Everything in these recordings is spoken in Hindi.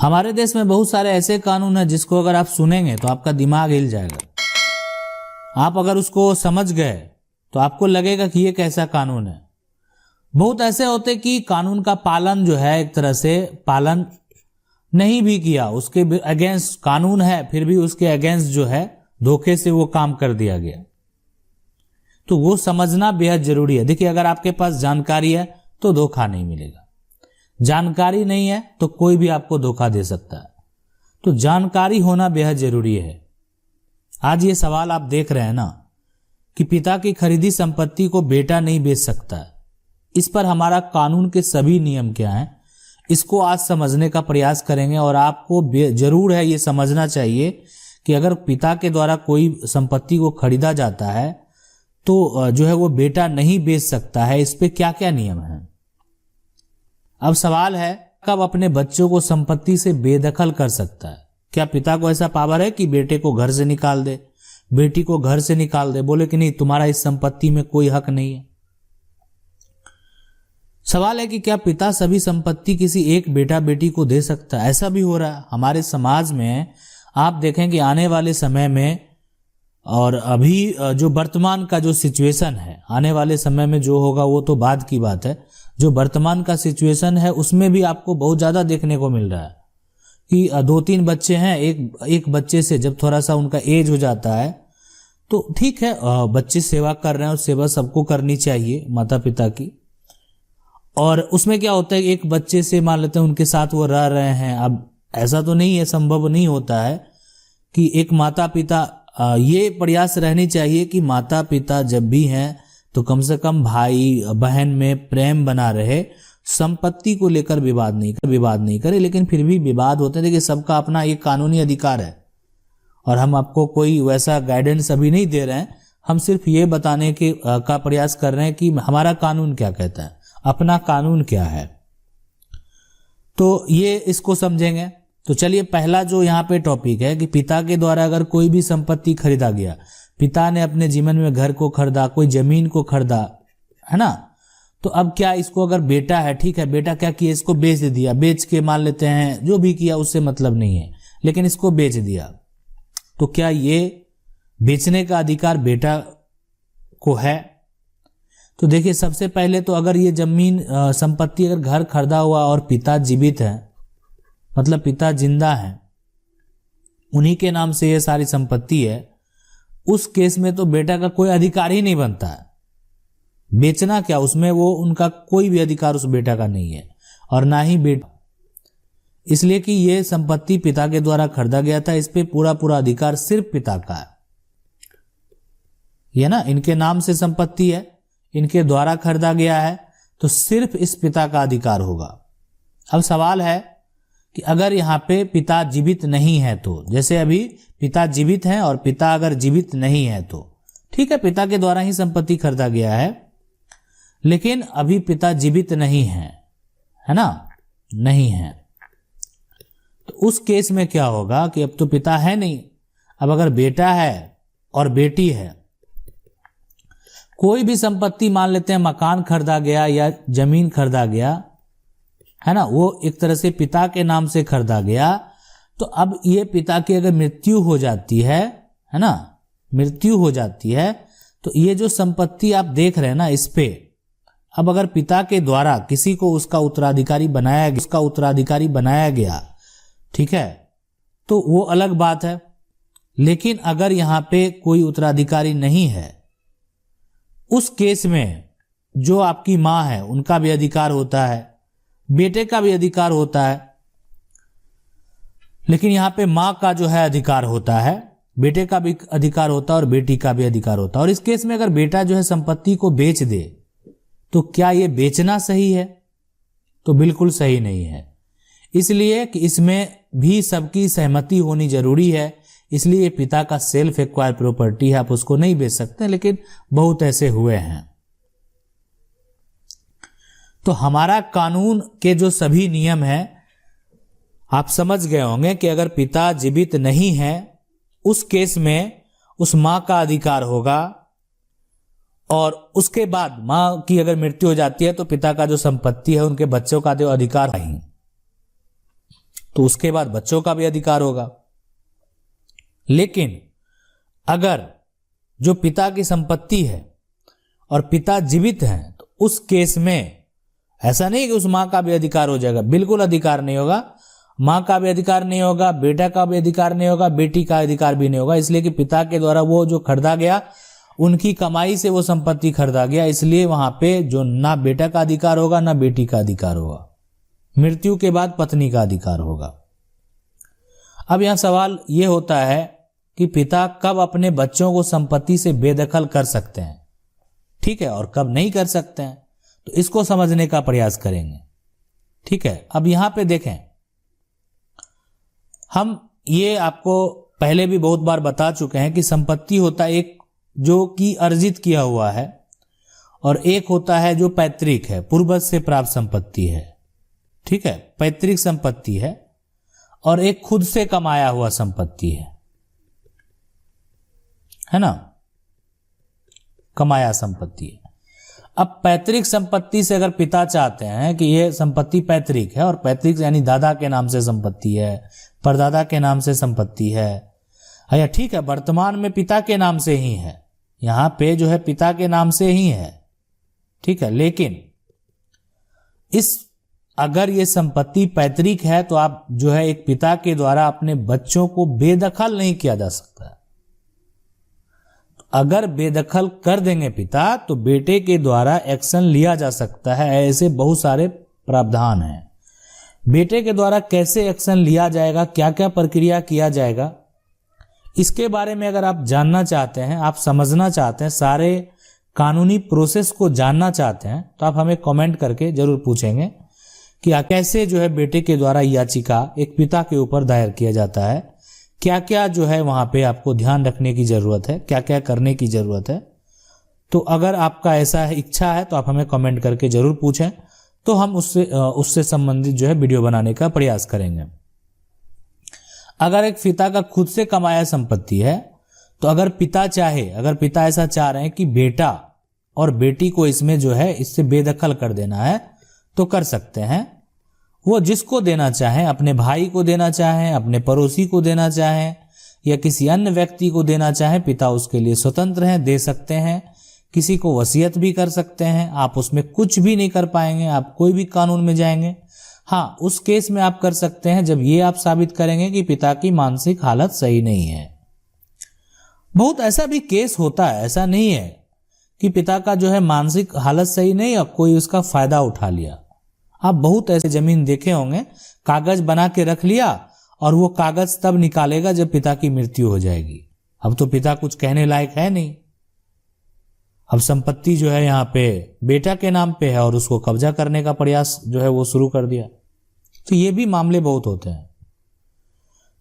हमारे देश में बहुत सारे ऐसे कानून हैं जिसको अगर आप सुनेंगे तो आपका दिमाग हिल जाएगा। आप अगर उसको समझ गए तो आपको लगेगा कि ये कैसा कानून है। बहुत ऐसे होते कि कानून का पालन जो है एक तरह से पालन नहीं भी किया, उसके अगेंस्ट कानून है फिर भी उसके अगेंस्ट जो है धोखे से वो काम कर दिया गया। तो वो समझना बेहद जरूरी है। देखिए, अगर आपके पास जानकारी है तो धोखा नहीं मिलेगा, जानकारी नहीं है तो कोई भी आपको धोखा दे सकता है। तो जानकारी होना बेहद जरूरी है। आज ये सवाल आप देख रहे हैं ना कि पिता की खरीदी संपत्ति को बेटा नहीं बेच सकता है, इस पर हमारा कानून के सभी नियम क्या हैं, इसको आज समझने का प्रयास करेंगे। और आपको जरूर है ये समझना चाहिए कि अगर पिता के द्वारा कोई संपत्ति को खरीदा जाता है तो जो है वो बेटा नहीं बेच सकता है। इस पे क्या क्या नियम हैं। अब सवाल है, कब अपने बच्चों को संपत्ति से बेदखल कर सकता है? क्या पिता को ऐसा पावर है कि बेटे को घर से निकाल दे, बेटी को घर से निकाल दे, बोले कि नहीं तुम्हारा इस संपत्ति में कोई हक नहीं है? सवाल है कि क्या पिता सभी संपत्ति किसी एक बेटा बेटी को दे सकता है? ऐसा भी हो रहा है हमारे समाज में। आप देखें कि आने वाले समय में और अभी जो वर्तमान का जो सिचुएशन है, आने वाले समय में जो होगा वो तो बाद की बात है। जो वर्तमान का सिचुएशन है उसमें भी आपको बहुत ज्यादा देखने को मिल रहा है कि 2-3 बच्चे हैं, एक बच्चे से जब थोड़ा सा उनका एज हो जाता है तो ठीक है, बच्चे सेवा कर रहे हैं और सेवा सबको करनी चाहिए माता पिता की। और उसमें क्या होता है, एक बच्चे से मान लेते हैं उनके साथ वो रह रहे हैं। अब ऐसा तो नहीं है, संभव नहीं होता है कि एक माता पिता, ये प्रयास रहनी चाहिए कि माता पिता जब भी हैं तो कम से कम भाई बहन में प्रेम बना रहे, संपत्ति को लेकर विवाद नहीं करे। लेकिन फिर भी विवाद होते हैं। देखिए, सबका अपना एक कानूनी अधिकार है और हम आपको कोई वैसा गाइडेंस अभी नहीं दे रहे हैं। हम सिर्फ ये बताने का प्रयास कर रहे हैं कि हमारा कानून क्या कहता है, अपना कानून क्या है। तो ये इसको समझेंगे। तो चलिए, पहला जो यहाँ पे टॉपिक है कि पिता के द्वारा अगर कोई भी संपत्ति खरीदा गया, पिता ने अपने जीवन में घर को खरीदा, कोई जमीन को खरीदा, है ना, तो अब क्या इसको अगर बेटा है, ठीक है, बेटा क्या किया, इसको बेच दिया, बेच के मान लेते हैं जो भी किया उससे मतलब नहीं है, लेकिन इसको बेच दिया, तो क्या ये बेचने का अधिकार बेटा को है? तो देखिए, सबसे पहले तो अगर ये जमीन संपत्ति अगर घर खरीदा हुआ और पिता जीवित है, मतलब पिता जिंदा है, उन्हीं के नाम से ये सारी संपत्ति है, उस केस में तो बेटा का कोई अधिकार ही नहीं बनता है। बेचना क्या, उसमें वो उनका कोई भी अधिकार उस बेटा का नहीं है और ना ही बेटा, इसलिए कि ये संपत्ति पिता के द्वारा खरीदा गया था, इस पे पूरा अधिकार सिर्फ पिता का है। ये ना, इनके नाम से संपत्ति है, इनके द्वारा खरीदा गया है, तो सिर्फ इस पिता का अधिकार होगा। अब सवाल है कि अगर यहाँ पे पिता जीवित नहीं है तो, जैसे अभी पिता जीवित हैं और पिता अगर जीवित नहीं है तो ठीक है, पिता के द्वारा ही संपत्ति खरीदा गया है, लेकिन अभी पिता जीवित नहीं है ना, नहीं है, तो उस केस में क्या होगा कि अब तो पिता है नहीं, अब अगर बेटा है और बेटी है, कोई भी संपत्ति मान लेते हैं मकान खरीदा गया या जमीन खरीदा गया, है ना, वो एक तरह से पिता के नाम से खरीदा गया, तो अब ये पिता की अगर मृत्यु हो जाती है ना, मृत्यु हो जाती है, तो ये जो संपत्ति आप देख रहे हैं ना, इस पे अब अगर पिता के द्वारा किसी को उसका उत्तराधिकारी बनाया गया, ठीक है, तो वो अलग बात है। लेकिन अगर यहाँ पे कोई उत्तराधिकारी नहीं है, उस केस में जो आपकी माँ है उनका भी अधिकार होता है, बेटे का भी अधिकार होता है, लेकिन यहाँ पे माँ का जो है अधिकार होता है, बेटे का भी अधिकार होता है और बेटी का भी अधिकार होता है। और इस केस में अगर बेटा जो है संपत्ति को बेच दे, तो क्या ये बेचना सही है? तो बिल्कुल सही नहीं है, इसलिए कि इसमें भी सबकी सहमति होनी जरूरी है। इसलिए पिता का सेल्फ एक्वायर प्रॉपर्टी है, आप उसको नहीं बेच सकते, लेकिन बहुत ऐसे हुए हैं। तो हमारा कानून के जो सभी नियम हैं आप समझ गए होंगे कि अगर पिता जीवित नहीं है, उस केस में उस मां का अधिकार होगा, और उसके बाद मां की अगर मृत्यु हो जाती है तो पिता का जो संपत्ति है, उनके बच्चों का जो अधिकार नहीं। तो उसके बाद बच्चों का भी अधिकार होगा। लेकिन अगर जो पिता की संपत्ति है और पिता जीवित हैं तो उस केस में ऐसा नहीं कि उस मां का भी अधिकार हो जाएगा, बिल्कुल अधिकार नहीं होगा। मां का भी अधिकार नहीं होगा, बेटा का भी अधिकार नहीं होगा, बेटी का अधिकार भी नहीं होगा, इसलिए कि पिता के द्वारा वो जो खरीदा गया, उनकी कमाई से वो संपत्ति खरीदा गया, इसलिए वहां पे जो ना बेटा का अधिकार होगा ना बेटी का अधिकार होगा। मृत्यु के बाद पत्नी का अधिकार होगा। अब यहां सवाल ये होता है कि पिता कब अपने बच्चों को संपत्ति से बेदखल कर सकते हैं, ठीक है, और कब नहीं कर सकते हैं, तो इसको समझने का प्रयास करेंगे। ठीक है, अब यहां पे देखें, हम ये आपको पहले भी बहुत बार बता चुके हैं कि संपत्ति होता है एक जो कि अर्जित किया हुआ है, और एक होता है जो पैतृक है, पूर्वज से प्राप्त संपत्ति है। ठीक है, पैतृक संपत्ति है, और एक खुद से कमाया हुआ संपत्ति है ना, कमाया संपत्ति है। अब पैतृक संपत्ति से अगर पिता चाहते हैं कि यह संपत्ति पैतृक है, और पैतृक यानी दादा के नाम से संपत्ति है, परदादा के नाम से संपत्ति है, या ठीक है वर्तमान में पिता के नाम से ही है, यहां पे जो है पिता के नाम से ही है, ठीक है, लेकिन इस अगर ये संपत्ति पैतृक है तो आप जो है एक पिता के द्वारा अपने बच्चों को बेदखल नहीं किया जा सकता। अगर बेदखल कर देंगे पिता तो बेटे के द्वारा एक्शन लिया जा सकता है, ऐसे बहुत सारे प्रावधान हैं। बेटे के द्वारा कैसे एक्शन लिया जाएगा, क्या क्या प्रक्रिया किया जाएगा, इसके बारे में अगर आप जानना चाहते हैं, आप समझना चाहते हैं, सारे कानूनी प्रोसेस को जानना चाहते हैं, तो आप हमें कमेंट करके जरूर पूछेंगे कि कैसे जो है बेटे के द्वारा याचिका एक पिता के ऊपर दायर किया जाता है, क्या क्या जो है वहां पे आपको ध्यान रखने की जरूरत है, क्या क्या करने की जरूरत है। तो अगर आपका ऐसा इच्छा है तो आप हमें कमेंट करके जरूर पूछें, तो हम उससे संबंधित जो है वीडियो बनाने का प्रयास करेंगे। अगर एक पिता का खुद से कमाया संपत्ति है, तो अगर पिता चाहे, अगर पिता ऐसा चाह रहे हैं कि बेटा और बेटी को इसमें जो है इससे बेदखल कर देना है, तो कर सकते हैं। वो जिसको देना चाहें, अपने भाई को देना चाहें, अपने पड़ोसी को देना चाहें, या किसी अन्य व्यक्ति को देना चाहें, पिता उसके लिए स्वतंत्र हैं, दे सकते हैं। किसी को वसीयत भी कर सकते हैं, आप उसमें कुछ भी नहीं कर पाएंगे, आप कोई भी कानून में जाएंगे। हाँ, उस केस में आप कर सकते हैं जब ये आप साबित करेंगे कि पिता की मानसिक हालत सही नहीं है। बहुत ऐसा भी केस होता है, ऐसा नहीं है कि पिता का जो है मानसिक हालत सही नहीं और कोई उसका फायदा उठा लिया। आप बहुत ऐसे जमीन देखे होंगे, कागज बना के रख लिया और वो कागज तब निकालेगा जब पिता की मृत्यु हो जाएगी। अब तो पिता कुछ कहने लायक है नहीं, अब संपत्ति जो है यहाँ पे बेटा के नाम पे है और उसको कब्जा करने का प्रयास जो है वो शुरू कर दिया। तो ये भी मामले बहुत होते हैं।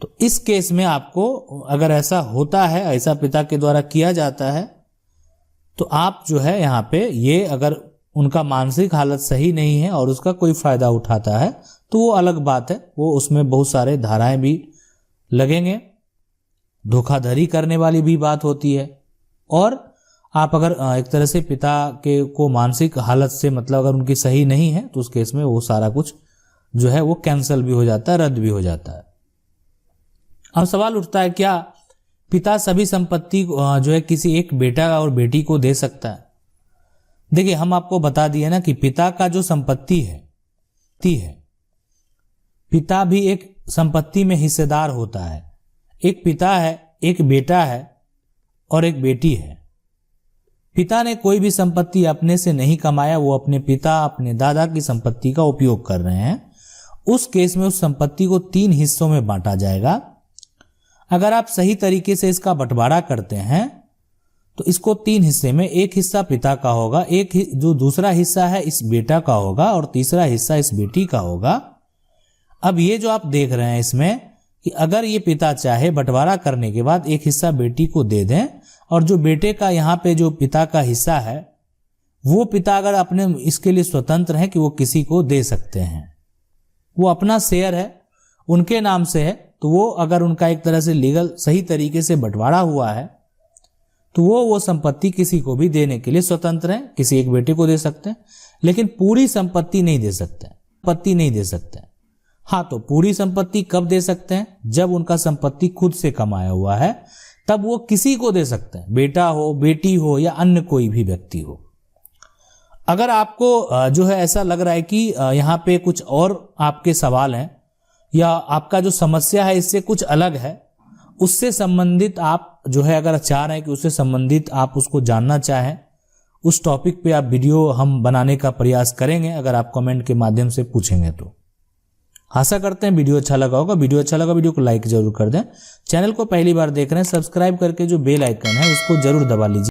तो इस केस में आपको अगर ऐसा होता है, ऐसा पिता के द्वारा किया जाता है, तो आप जो है यहाँ पे ये अगर उनका मानसिक हालत सही नहीं है और उसका कोई फायदा उठाता है तो वो अलग बात है, वो उसमें बहुत सारे धाराएं भी लगेंगे, धोखाधड़ी करने वाली भी बात होती है। और आप अगर एक तरह से पिता के को मानसिक हालत से मतलब अगर उनकी सही नहीं है तो उस केस में वो सारा कुछ जो है वो कैंसिल भी हो जाता है, रद्द भी हो जाता है। अब सवाल उठता है, क्या पिता सभी संपत्ति जो है किसी एक बेटा और बेटी को दे सकता है? देखिए, हम आपको बता दिए ना कि पिता का जो संपत्ति है, पिता भी एक संपत्ति में हिस्सेदार होता है। एक पिता है, एक बेटा है और एक बेटी है। पिता ने कोई भी संपत्ति अपने से नहीं कमाया, वो अपने पिता, अपने दादा की संपत्ति का उपयोग कर रहे हैं। उस केस में उस संपत्ति को 3 हिस्सों में बांटा जाएगा। अगर आप सही तरीके से इसका बंटवारा करते हैं तो इसको 3 हिस्से में, एक हिस्सा पिता का होगा, एक जो दूसरा हिस्सा है इस बेटा का होगा और तीसरा हिस्सा इस बेटी का होगा। अब ये जो आप देख रहे हैं इसमें कि अगर ये पिता चाहे बंटवारा करने के बाद एक हिस्सा बेटी को दे दें और जो बेटे का यहाँ पे जो पिता का हिस्सा है वो पिता अगर अपने इसके लिए स्वतंत्र है कि वो किसी को दे सकते हैं, वो अपना शेयर है, उनके नाम से है, तो वो अगर उनका एक तरह से लीगल सही तरीके से बंटवारा हुआ है तो वो संपत्ति किसी को भी देने के लिए स्वतंत्र है। किसी एक बेटे को दे सकते हैं, लेकिन पूरी संपत्ति नहीं दे सकते, संपत्ति नहीं दे सकते। हाँ, तो पूरी संपत्ति कब दे सकते हैं? जब उनका संपत्ति खुद से कमाया हुआ है, तब वो किसी को दे सकते हैं, बेटा हो, बेटी हो या अन्य कोई भी व्यक्ति हो। अगर आपको जो है ऐसा लग रहा है कि यहाँ पे कुछ और आपके सवाल हैं या आपका जो समस्या है इससे कुछ अलग है, उससे संबंधित आप जो है अगर चाह रहे हैं कि उससे संबंधित आप उसको जानना चाहें, उस टॉपिक पे आप वीडियो हम बनाने का प्रयास करेंगे अगर आप कमेंट के माध्यम से पूछेंगे तो। आशा करते हैं वीडियो अच्छा लगा होगा। वीडियो अच्छा लगा वीडियो को लाइक जरूर कर दें। चैनल को पहली बार देख रहे हैं, सब्सक्राइब करके जो बेल आइकन है उसको जरूर दबा लीजिए।